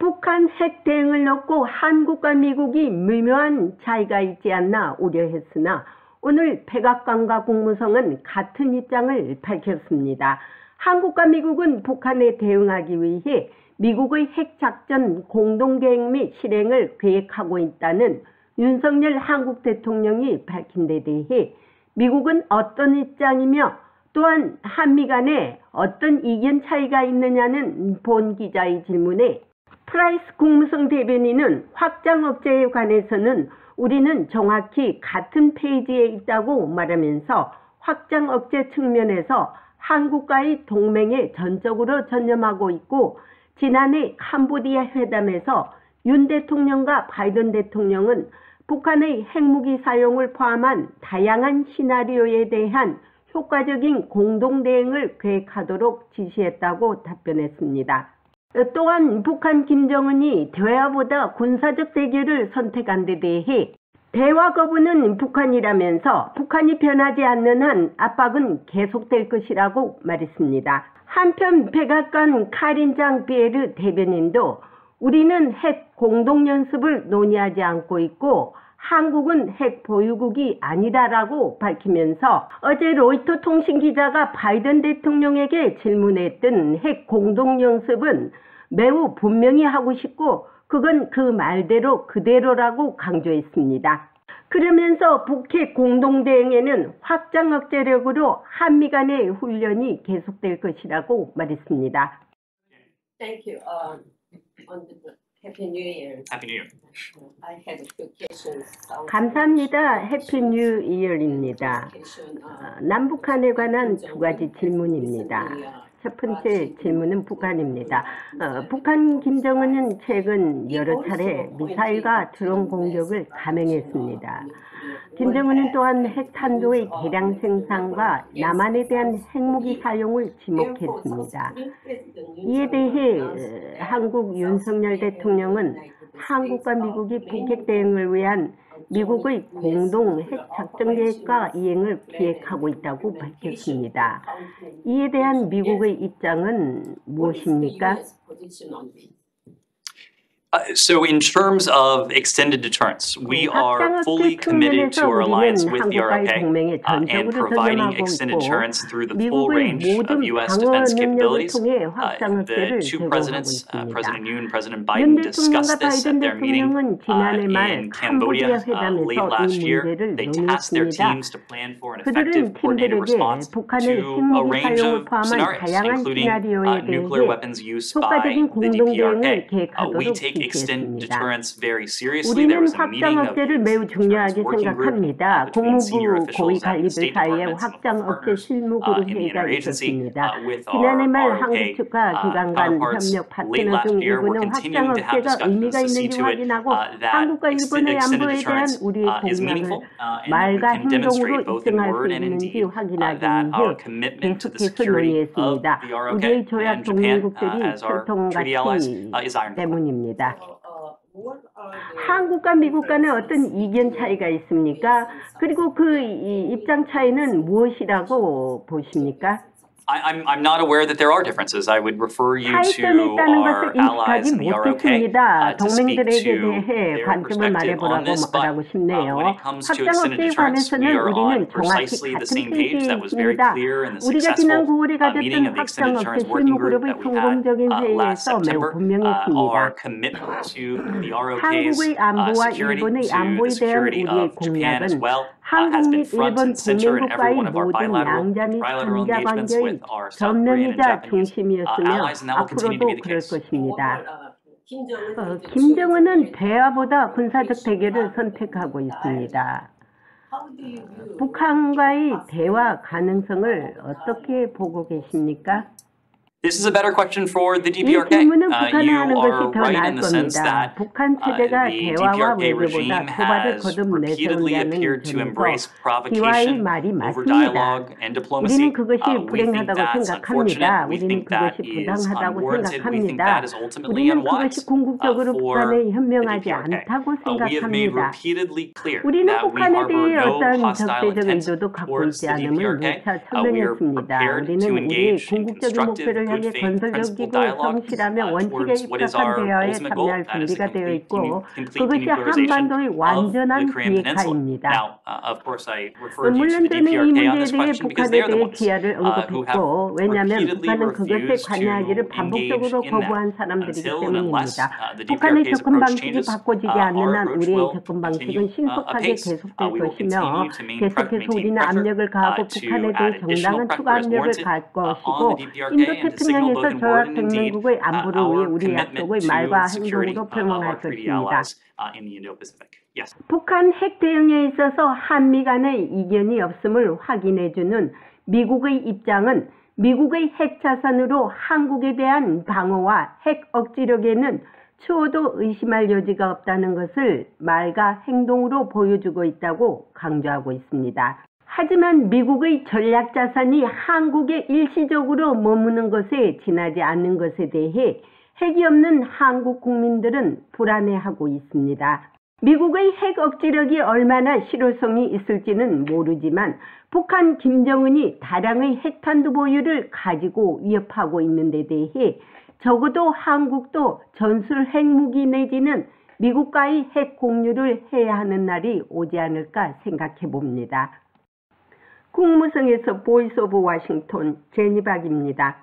북한 핵 대응을 놓고 한국과 미국이 미묘한 차이가 있지 않나 우려했으나 오늘 백악관과 국무성은 같은 입장을 밝혔습니다. 한국과 미국은 북한에 대응하기 위해 미국의 핵작전 공동계획 및 실행을 계획하고 있다는 윤석열 한국 대통령이 밝힌 데 대해 미국은 어떤 입장이며 또한 한미 간에 어떤 이견 차이가 있느냐는 본 기자의 질문에 프라이스 국무성 대변인은 확장 억제에 관해서는 우리는 정확히 같은 페이지에 있다고 말하면서 확장 억제 측면에서 한국과의 동맹에 전적으로 전념하고 있고 지난해 캄보디아 회담에서 윤 대통령과 바이든 대통령은 북한의 핵무기 사용을 포함한 다양한 시나리오에 대한 효과적인 공동대응을 계획하도록 지시했다고 답변했습니다. 또한 북한 김정은이 대화보다 군사적 대결을 선택한 데 대해 대화 거부는 북한이라면서 북한이 변하지 않는 한 압박은 계속될 것이라고 말했습니다. 한편 백악관 카린 장 피에르 대변인도 우리는 핵 공동연습을 논의하지 않고 있고 한국은 핵 보유국이 아니다라고 밝히면서 어제 로이터 통신 기자가 바이든 대통령에게 질문했던 핵 공동연습은 매우 분명히 하고 싶고 그건 그 말대로 그대로라고 강조했습니다. 그러면서 북핵 공동대응에는 확장 억제력으로 한미 간의 훈련이 계속될 것이라고 말했습니다. Thank you. Happy New Year. Happy New Year. I have a few questions. 감사합니다. 해피 뉴 이어입니다. 남북한에 관한 두 가지 질문입니다. 첫 번째 질문은 북한입니다. 북한 김정은은 최근 여러 차례 미사일과 드론 공격을 감행했습니다. 김정은은 또한 핵탄두의 대량 생산과 남한에 대한 핵무기 사용을 지목했습니다. 이에 대해 한국 윤석열 대통령은 한국과 미국이 북핵 대응을 위한 미국의 공동 핵작전 계획과 이행을 기획하고 있다고 밝혔습니다. 이에 대한 미국의 입장은 무엇입니까? So in terms of extended deterrence, we are fully committed to our alliance with the ROK and providing extended deterrence through the full range of U.S. defense capabilities. The two presidents, President Yoon and President Biden, discussed this at their meeting in Cambodia late last year. They tasked their teams to plan for an effective coordinated response to a range of scenarios, including nuclear weapons use by the DPRK. We take extended deterrence very seriously. There was a meeting of the deterrence working group between senior officials at the State Department and partners in the interagency with our ROK counterparts late last year. We're continuing to have discussions to see to it that extended deterrence is meaningful and we can demonstrate both in word and in deed that our commitment to the security of the ROK and Japan as our treaty allies is ironclad. 한국과 미국 간에 어떤 이견 차이가 있습니까? 그리고 그 입장 차이는 무엇이라고 보십니까? I'm not aware that there are differences. I would refer you to our allies in the ROK to speak to their perspective on this. But when it comes to extended deterrence, we are on precisely the same page. That was very clear in the successful meeting of the extended deterrence working group that we had last September. Our commitment to the ROK's security, to the security of Japan as well, has been front and center in every one of our bilateral engagements with our South Korean and Japanese allies, and that will continue to be the case. 김정은은 대화보다 군사적 대결을 선택하고 있습니다. 북한과의 대화 가능성을 어떻게 보고 계십니까? This is a better question for the DPRK. You are right in the sense that the DPRK regime has repeatedly appeared to embrace provocation over dialogue and diplomacy. We think that's unfortunate. We think that is unwarranted. We think that is ultimately unwise for the DPRK. We have made repeatedly clear that we harbor no hostile intent towards the DPRK. We are prepared to engage in constructive 향해 faith principle 건설적이고 dialogue 성실하며 원칙에 towards what is 입각한 our 대화에 ultimate goal, 참여할 that is the 준비가 되어 있고 complete 그것이 denuclearization 한반도의 of the 완전한 Korean Peninsula. 비핵화입니다. Now, of course, I referred you to 물론 the 저는 이 DPRK on 문제에 this 대해 question because 북한에 they are the 대해 ones 기하를 who have 언급했고 왜냐하면 repeatedly 북한은 그것에 refused to 관여하기를 engage 반복적으로 in that 거부한 사람들이기 until and unless 때문입니다. the 북한의 DPRK's 접근 approach 방식이 changes. 바꿔지지 않는 Our 한 approach 우리의 will 접근 방식은 continue 신속하게 apace. 계속될 We will 것이며 continue to 계속해서 maintain 우리는 pressure 압력을 가하고 to 북한에 대해 add additional 정당한 추가 pressure as 압력을 warranted 가할 on 것이고 the DPRK 인도 and to signal both 태평양에서 in 저와 word and in deed 동맹국의 안보를 위해 our 우리 commitment 약속을 to 말과 the security 행동으로 of 표명할 our treaty 것입니다. allies in the Indo-Pacific. Yes. 북한 핵 대응에 있어서 한미 간의 이견이 없음을 확인해주는 미국의 입장은 미국의 핵 자산으로 한국에 대한 방어와 핵 억지력에는 추호도 의심할 여지가 없다는 것을 말과 행동으로 보여주고 있다고 강조하고 있습니다. 하지만 미국의 전략 자산이 한국에 일시적으로 머무는 것에 지나지 않는 것에 대해 핵이 없는 한국 국민들은 불안해하고 있습니다. 미국의 핵 억지력이 얼마나 실효성이 있을지는 모르지만 북한 김정은이 다량의 핵탄두 보유를 가지고 위협하고 있는 데 대해 적어도 한국도 전술 핵무기 내지는 미국과의 핵 공유를 해야 하는 날이 오지 않을까 생각해 봅니다. 국무성에서 보이스 오브 워싱턴 제니박입니다.